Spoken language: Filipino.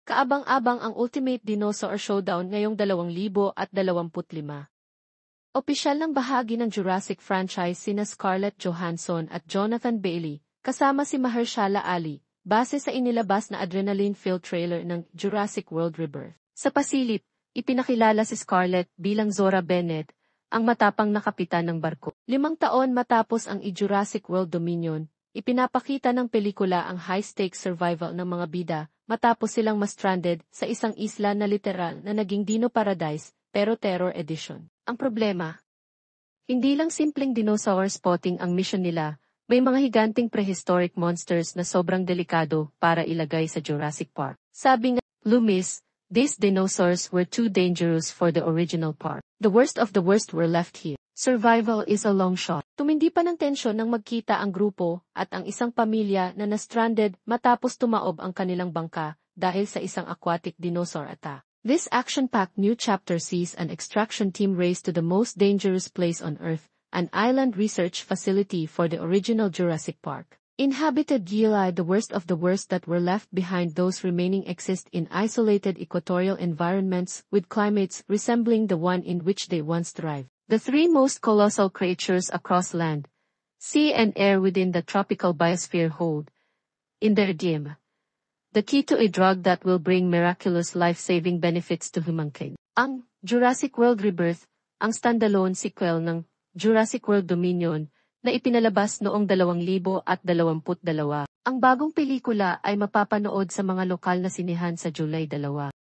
Kaabang-abang ang Ultimate Dinosaur Showdown ngayong 2025. Opisyal ng bahagi ng Jurassic franchise sina Scarlett Johansson at Jonathan Bailey, kasama si Mahershala Ali, base sa inilabas na adrenaline-filled trailer ng Jurassic World Rebirth. Sa pasilip, ipinakilala si Scarlett bilang Zora Bennett, ang matapang na kapitan ng barko. 5 taon matapos ang Jurassic World Dominion, ipinapakita ng pelikula ang high-stakes survival ng mga bida matapos silang ma-stranded sa isang isla na literal na naging Dino Paradise pero Terror Edition. Ang problema, hindi lang simpleng dinosaur spotting ang mission nila, may mga higanting prehistoric monsters na sobrang delikado para ilagay sa Jurassic Park. Sabi nga, Loomis, these dinosaurs were too dangerous for the original park. The worst of the worst were left here. Survival is a long shot. Tumindi pa ng tensyon nang magkita ang grupo at ang isang pamilya na na-stranded matapos tumaob ang kanilang bangka dahil sa isang aquatic dinosaur attack. This action-packed new chapter sees an extraction team race to the most dangerous place on Earth, an island research facility for the original Jurassic Park. Inhabited Gili, the worst of the worst that were left behind, those remaining exist in isolated equatorial environments with climates resembling the one in which they once thrived. The 3 most colossal creatures across land, sea and air within the tropical biosphere hold, in their DNA, the key to a drug that will bring miraculous life-saving benefits to humankind. Ang Jurassic World Rebirth, ang standalone sequel ng Jurassic World Dominion, na ipinalabas noong 2022. Ang bagong pelikula ay mapapanood sa mga lokal na sinehan sa July 2.